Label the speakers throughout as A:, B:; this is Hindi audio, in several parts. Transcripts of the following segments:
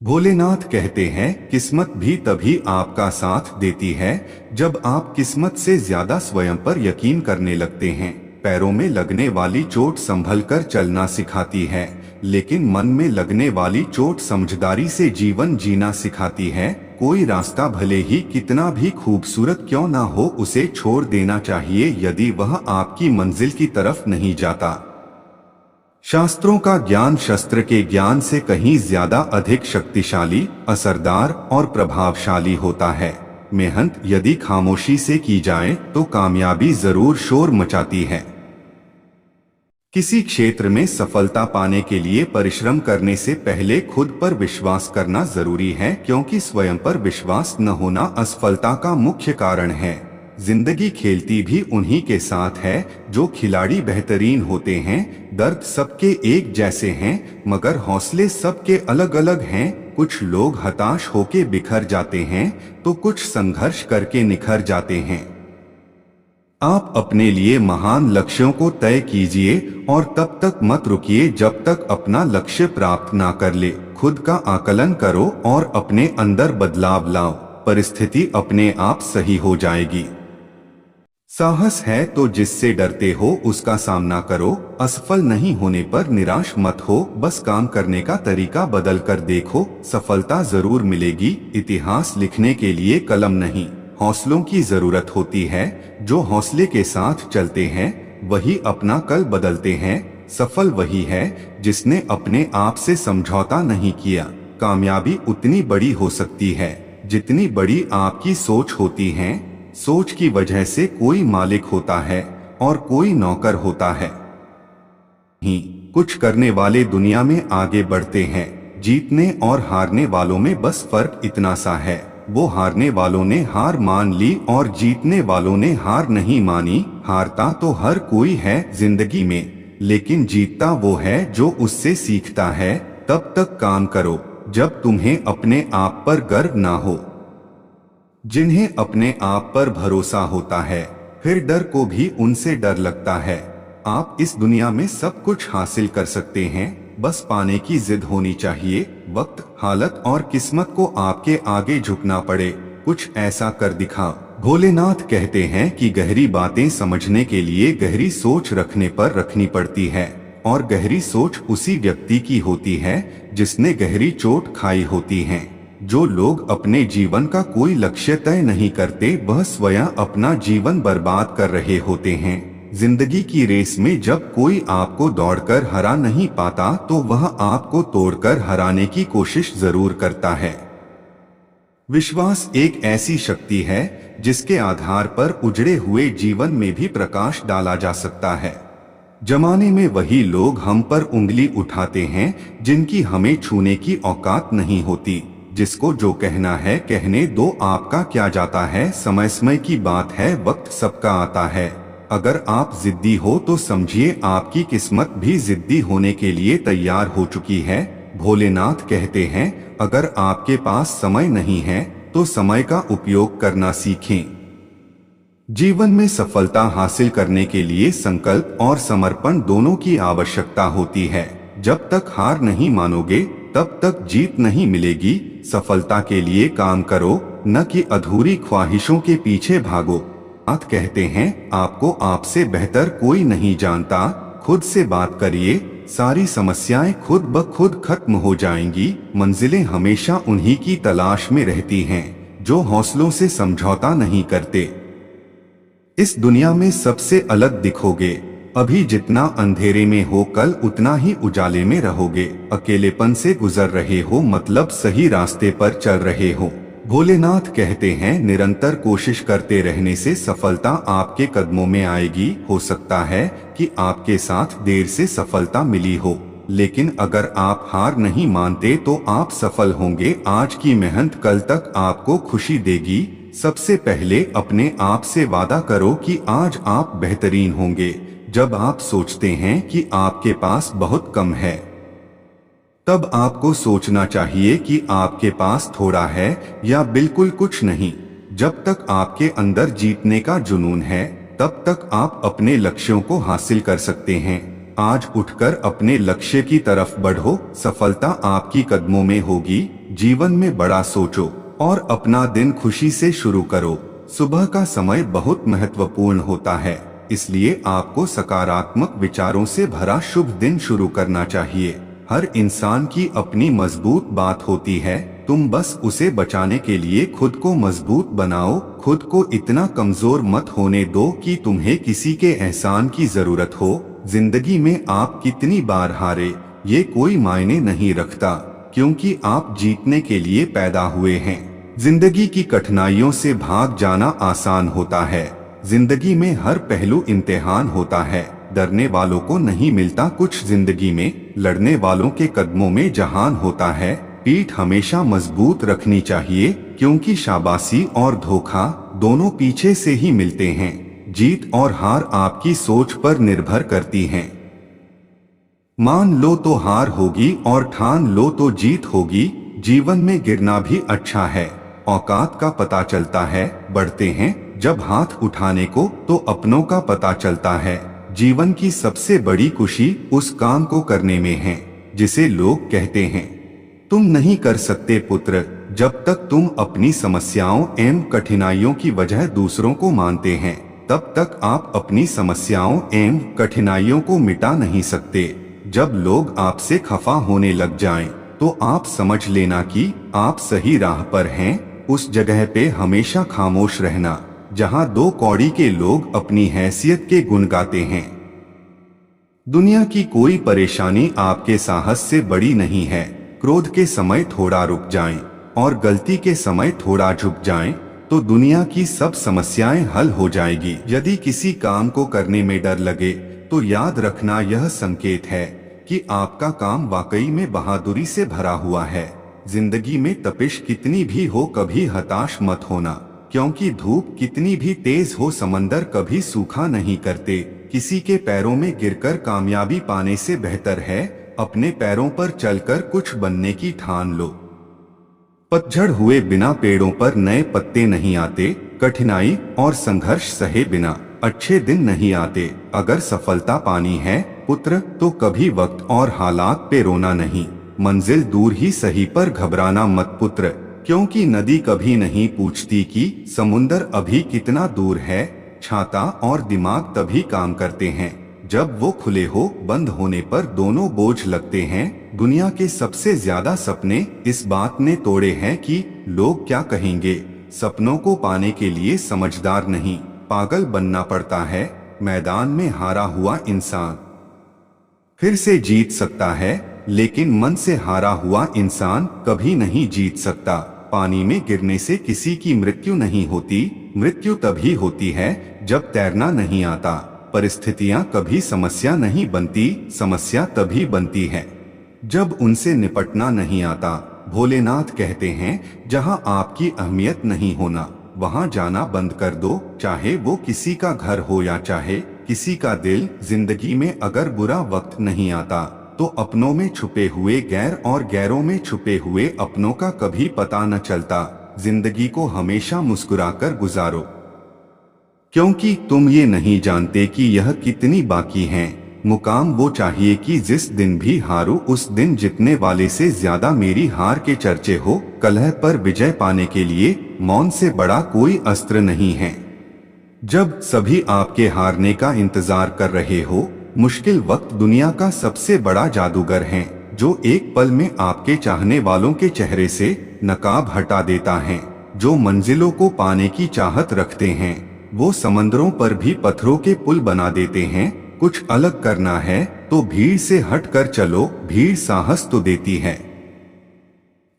A: भोलेनाथ कहते हैं, किस्मत भी तभी आपका साथ देती है जब आप किस्मत से ज्यादा स्वयं पर यकीन करने लगते हैं। पैरों में लगने वाली चोट संभल कर चलना सिखाती है, लेकिन मन में लगने वाली चोट समझदारी से जीवन जीना सिखाती है। कोई रास्ता भले ही कितना भी खूबसूरत क्यों ना हो, उसे छोड़ देना चाहिए यदि वह आपकी मंजिल की तरफ नहीं जाता। शास्त्रों का ज्ञान शस्त्र के ज्ञान से कहीं ज्यादा अधिक शक्तिशाली, असरदार और प्रभावशाली होता है। मेहनत यदि खामोशी से की जाए तो कामयाबी जरूर शोर मचाती है। किसी क्षेत्र में सफलता पाने के लिए परिश्रम करने से पहले खुद पर विश्वास करना जरूरी है, क्योंकि स्वयं पर विश्वास न होना असफलता का मुख्य कारण है। जिंदगी खेलती भी उन्हीं के साथ है जो खिलाड़ी बेहतरीन होते हैं। दर्द सबके एक जैसे हैं, मगर हौसले सबके अलग अलग हैं। कुछ लोग हताश होके बिखर जाते हैं तो कुछ संघर्ष करके निखर जाते हैं। आप अपने लिए महान लक्ष्यों को तय कीजिए और तब तक मत रुकिए जब तक अपना लक्ष्य प्राप्त ना कर ले। खुद का आकलन करो और अपने अंदर बदलाव लाओ। परिस्थिति अपने आप सही हो जाएगी। साहस है तो जिससे डरते हो उसका सामना करो। असफल नहीं होने पर निराश मत हो, बस काम करने का तरीका बदल कर देखो। सफलता जरूर मिलेगी। इतिहास लिखने के लिए कलम नहीं, हौसलों की जरूरत होती है। जो हौसले के साथ चलते हैं वही अपना कल बदलते हैं। सफल वही है जिसने अपने आप से समझौता नहीं किया। कामयाबी उतनी बड़ी हो सकती है जितनी बड़ी आपकी सोच होती है। सोच की वजह से कोई मालिक होता है और कोई नौकर होता है। ही कुछ करने वाले दुनिया में आगे बढ़ते हैं। जीतने और हारने वालों में बस फर्क इतना सा है, वो हारने वालों ने हार मान ली और जीतने वालों ने हार नहीं मानी। हारता तो हर कोई है जिंदगी में, लेकिन जीतता वो है जो उससे सीखता है। तब तक काम करो जब तुम्हें अपने आप पर गर्व ना हो। जिन्हें अपने आप पर भरोसा होता है, फिर डर को भी उनसे डर लगता है। आप इस दुनिया में सब कुछ हासिल कर सकते हैं, बस पाने की जिद होनी चाहिए। वक्त, हालत और किस्मत को आपके आगे झुकना पड़े। कुछ ऐसा कर दिखा। भोलेनाथ कहते हैं कि गहरी बातें समझने के लिए गहरी सोच रखने पर रखनी पड़ती है, और गहरी सोच उसी व्यक्ति की होती है जिसने गहरी चोट खाई होती है। जो लोग अपने जीवन का कोई लक्ष्य तय नहीं करते, वह स्वयं अपना जीवन बर्बाद कर रहे होते हैं। जिंदगी की रेस में जब कोई आपको दौड़कर हरा नहीं पाता तो वह आपको तोड़कर हराने की कोशिश जरूर करता है। विश्वास एक ऐसी शक्ति है जिसके आधार पर उजड़े हुए जीवन में भी प्रकाश डाला जा सकता है। जमाने में वही लोग हम पर उंगली उठाते हैं जिनकी हमें छूने की औकात नहीं होती। जिसको जो कहना है कहने दो, आपका क्या जाता है। समय समय की बात है, वक्त सबका आता है। अगर आप जिद्दी हो तो समझिए आपकी किस्मत भी जिद्दी होने के लिए तैयार हो चुकी है। भोलेनाथ कहते हैं, अगर आपके पास समय नहीं है तो समय का उपयोग करना सीखें। जीवन में सफलता हासिल करने के लिए संकल्प और समर्पण दोनों की आवश्यकता होती है। जब तक हार नहीं मानोगे तब तक जीत नहीं मिलेगी। सफलता के लिए काम करो, न कि अधूरी ख्वाहिशों के पीछे भागो। आप कहते हैं, आपको आपसे बेहतर कोई नहीं जानता। खुद से बात करिए, सारी समस्याएं खुद ब खुद खत्म हो जाएंगी। मंजिलें हमेशा उन्हीं की तलाश में रहती हैं जो हौसलों से समझौता नहीं करते। इस दुनिया में सबसे अलग दिखोगे। अभी जितना अंधेरे में हो, कल उतना ही उजाले में रहोगे। अकेलेपन से गुजर रहे हो मतलब सही रास्ते पर चल रहे हो। भोलेनाथ कहते हैं, निरंतर कोशिश करते रहने से सफलता आपके कदमों में आएगी। हो सकता है कि आपके साथ देर से सफलता मिली हो, लेकिन अगर आप हार नहीं मानते तो आप सफल होंगे। आज की मेहनत कल तक आपको खुशी देगी। सबसे पहले अपने आप से वादा करो कि आज आप बेहतरीन होंगे। जब आप सोचते हैं कि आपके पास बहुत कम है, तब आपको सोचना चाहिए कि आपके पास थोड़ा है या बिल्कुल कुछ नहीं। जब तक आपके अंदर जीतने का जुनून है, तब तक आप अपने लक्ष्यों को हासिल कर सकते हैं। आज उठकर अपने लक्ष्य की तरफ बढ़ो। सफलता आपकी कदमों में होगी। जीवन में बड़ा सोचो और अपना दिन खुशी से शुरू करो। सुबह का समय बहुत महत्वपूर्ण होता है, इसलिए आपको सकारात्मक विचारों से भरा शुभ दिन शुरू करना चाहिए। हर इंसान की अपनी मजबूत बात होती है, तुम बस उसे बचाने के लिए खुद को मजबूत बनाओ। खुद को इतना कमजोर मत होने दो कि तुम्हें किसी के एहसान की जरूरत हो। जिंदगी में आप कितनी बार हारे ये कोई मायने नहीं रखता, क्योंकि आप जीतने के लिए पैदा हुए हैं। जिंदगी की कठिनाइयों से भाग जाना आसान होता है। जिंदगी में हर पहलू इम्तिहान होता है। डरने वालों को नहीं मिलता कुछ जिंदगी में, लड़ने वालों के कदमों में जहान होता है। पीठ हमेशा मजबूत रखनी चाहिए, क्योंकि शाबाशी और धोखा दोनों पीछे से ही मिलते हैं। जीत और हार आपकी सोच पर निर्भर करती हैं। मान लो तो हार होगी और ठान लो तो जीत होगी। जीवन में गिरना भी अच्छा है। औकात का पता चलता है, बढ़ते हैं जब हाथ उठाने को तो अपनों का पता चलता है। जीवन की सबसे बड़ी खुशी उस काम को करने में है जिसे लोग कहते हैं तुम नहीं कर सकते पुत्र। जब तक तुम अपनी समस्याओं एवं कठिनाइयों की वजह दूसरों को मानते हैं, तब तक आप अपनी समस्याओं एवं कठिनाइयों को मिटा नहीं सकते। जब लोग आपसे खफा होने लग जाएं, तो आप समझ लेना कि आप सही राह पर हैं। उस जगह पे हमेशा खामोश रहना जहां दो कौड़ी के लोग अपनी हैसियत के गुण गाते हैं। दुनिया की कोई परेशानी आपके साहस से बड़ी नहीं है। क्रोध के समय थोड़ा रुक जाएं और गलती के समय थोड़ा झुक जाएं, तो दुनिया की सब समस्याएं हल हो जाएगी। यदि किसी काम को करने में डर लगे, तो याद रखना यह संकेत है कि आपका काम वाकई में बहादुरी से भरा हुआ है। जिंदगी में तपिश कितनी भी हो, कभी हताश मत होना, क्योंकि धूप कितनी भी तेज हो, समंदर कभी सूखा नहीं करते। किसी के पैरों में गिरकर कामयाबी पाने से बेहतर है अपने पैरों पर चलकर कुछ बनने की ठान लो। पतझड़ हुए बिना पेड़ों पर नए पत्ते नहीं आते। कठिनाई और संघर्ष सहे बिना अच्छे दिन नहीं आते। अगर सफलता पानी है पुत्र, तो कभी वक्त और हालात पे रोना नहीं। मंजिल दूर ही सही पर घबराना मत पुत्र, क्योंकि नदी कभी नहीं पूछती कि समुंदर अभी कितना दूर है। छाता और दिमाग तभी काम करते हैं जब वो खुले हो, बंद होने पर दोनों बोझ लगते हैं। दुनिया के सबसे ज्यादा सपने इस बात ने तोड़े हैं कि लोग क्या कहेंगे। सपनों को पाने के लिए समझदार नहीं, पागल बनना पड़ता है। मैदान में हारा हुआ इंसान फिर से जीत सकता है, लेकिन मन से हारा हुआ इंसान कभी नहीं जीत सकता। पानी में गिरने से किसी की मृत्यु नहीं होती। मृत्यु तभी होती है जब तैरना नहीं आता। परिस्थितियां कभी समस्या नहीं बनती, समस्या तभी बनती है जब उनसे निपटना नहीं आता। भोलेनाथ कहते हैं, जहां आपकी अहमियत नहीं होना, वहां जाना बंद कर दो, चाहे वो किसी का घर हो या चाहे किसी का दिल। जिंदगी में अगर बुरा वक्त नहीं आता, तो अपनों में छुपे हुए गैर और गैरों में छुपे हुए अपनों का कभी पता न चलता। जिंदगी को हमेशा मुस्कुराकर गुजारो, क्योंकि तुम ये नहीं जानते कि यह कितनी बाकी है। मुकाम वो चाहिए कि जिस दिन भी हारूं, उस दिन जितने वाले से ज्यादा मेरी हार के चर्चे हो। कलह पर विजय पाने के लिए मौन से बड़ा कोई अस्त्र नहीं है। जब सभी आपके हारने का इंतजार कर रहे हो, मुश्किल वक्त दुनिया का सबसे बड़ा जादूगर है, जो एक पल में आपके चाहने वालों के चेहरे से नकाब हटा देता है। जो मंजिलों को पाने की चाहत रखते हैं, वो समंदरों पर भी पत्थरों के पुल बना देते हैं। कुछ अलग करना है तो भीड़ से हटकर चलो। भीड़ साहस तो देती है,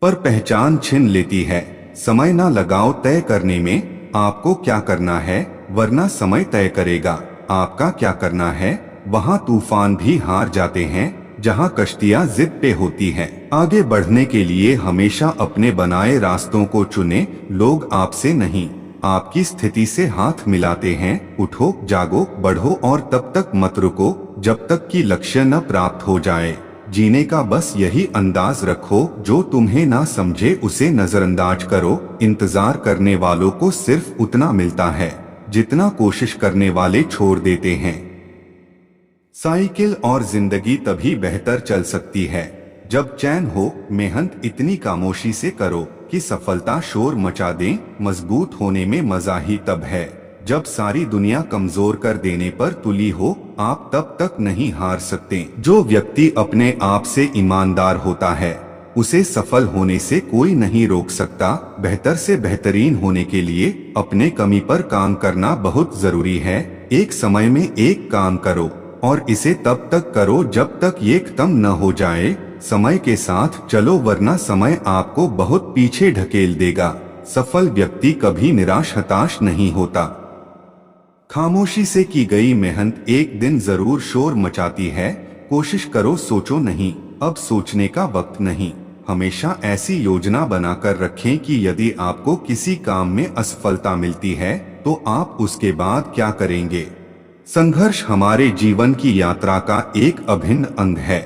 A: पर पहचान छीन लेती है। समय ना लगाओ तय करने में आपको क्या करना है, वरना समय तय करेगा आपका क्या करना है। वहाँ तूफान भी हार जाते हैं जहाँ कश्तियाँ जिद पे होती है। आगे बढ़ने के लिए हमेशा अपने बनाए रास्तों को चुने। लोग आपसे नहीं, आपकी स्थिति से हाथ मिलाते हैं। उठो, जागो, बढ़ो और तब तक मत रुको जब तक कि लक्ष्य न प्राप्त हो जाए। जीने का बस यही अंदाज रखो, जो तुम्हें ना समझे उसे नजरअंदाज करो। इंतजार करने वालों को सिर्फ उतना मिलता है जितना कोशिश करने वाले छोड़ देते हैं। साइकिल और जिंदगी तभी बेहतर चल सकती है जब चैन हो, मेहनत इतनी खामोशी से करो कि सफलता शोर मचा दे। मजबूत होने में मजा ही तब है जब सारी दुनिया कमजोर कर देने पर तुली हो। आप तब तक नहीं हार सकते। जो व्यक्ति अपने आप से ईमानदार होता है उसे सफल होने से कोई नहीं रोक सकता। बेहतर से बेहतरीन होने के लिए अपने कमी पर काम करना बहुत जरूरी है। एक समय में एक काम करो और इसे तब तक करो जब तक ये खत्म न हो जाए। समय के साथ चलो वरना समय आपको बहुत पीछे ढकेल देगा। सफल व्यक्ति कभी निराश हताश नहीं होता। खामोशी से की गई मेहनत एक दिन जरूर शोर मचाती है। कोशिश करो, सोचो नहीं। अब सोचने का वक्त नहीं। हमेशा ऐसी योजना बनाकर रखें कि यदि आपको किसी काम में असफलता मिलती है तो आप उसके बाद क्या करेंगे। संघर्ष हमारे जीवन की यात्रा का एक अभिन्न अंग है।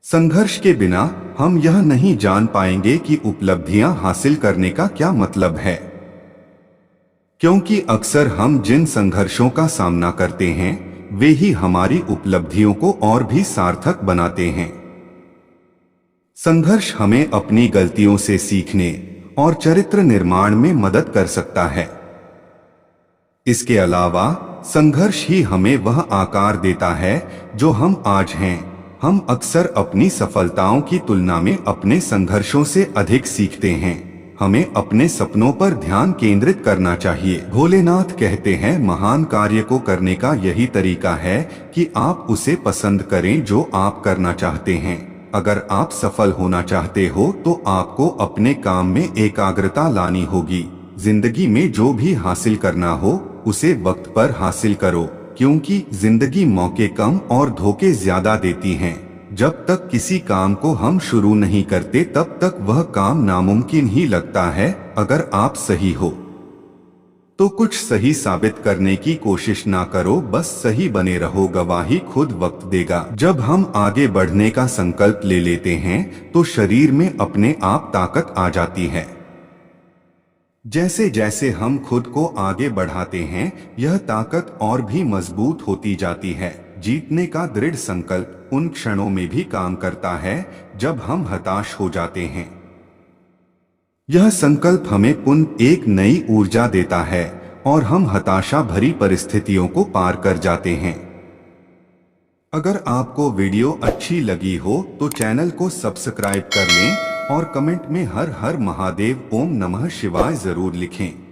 A: संघर्ष के बिना हम यह नहीं जान पाएंगे कि उपलब्धियां हासिल करने का क्या मतलब है, क्योंकि अक्सर हम जिन संघर्षों का सामना करते हैं वे ही हमारी उपलब्धियों को और भी सार्थक बनाते हैं। संघर्ष हमें अपनी गलतियों से सीखने और चरित्र निर्माण में मदद कर सकता है। इसके अलावा संघर्ष ही हमें वह आकार देता है जो हम आज हैं। हम अक्सर अपनी सफलताओं की तुलना में अपने संघर्षों से अधिक सीखते हैं। हमें अपने सपनों पर ध्यान केंद्रित करना चाहिए। भोलेनाथ कहते हैं, महान कार्य को करने का यही तरीका है कि आप उसे पसंद करें जो आप करना चाहते हैं। अगर आप सफल होना चाहते हो तो आपको अपने काम में एकाग्रता लानी होगी। जिंदगी में जो भी हासिल करना हो उसे वक्त पर हासिल करो, क्योंकि जिंदगी मौके कम और धोखे ज्यादा देती हैं। जब तक किसी काम को हम शुरू नहीं करते तब तक वह काम नामुमकिन ही लगता है। अगर आप सही हो तो कुछ सही साबित करने की कोशिश ना करो, बस सही बने रहो। गवाही खुद वक्त देगा। जब हम आगे बढ़ने का संकल्प ले लेते हैं तो शरीर में अपने आप ताकत आ जाती है। जैसे जैसे हम खुद को आगे बढ़ाते हैं यह ताकत और भी मजबूत होती जाती है। जीतने का दृढ़ संकल्प उन क्षणों में भी काम करता है जब हम हताश हो जाते हैं। यह संकल्प हमें पुनः एक नई ऊर्जा देता है और हम हताशा भरी परिस्थितियों को पार कर जाते हैं। अगर आपको वीडियो अच्छी लगी हो तो चैनल को सब्सक्राइब कर लें और कमेंट में हर हर महादेव ओम नमः शिवाय जरूर लिखें।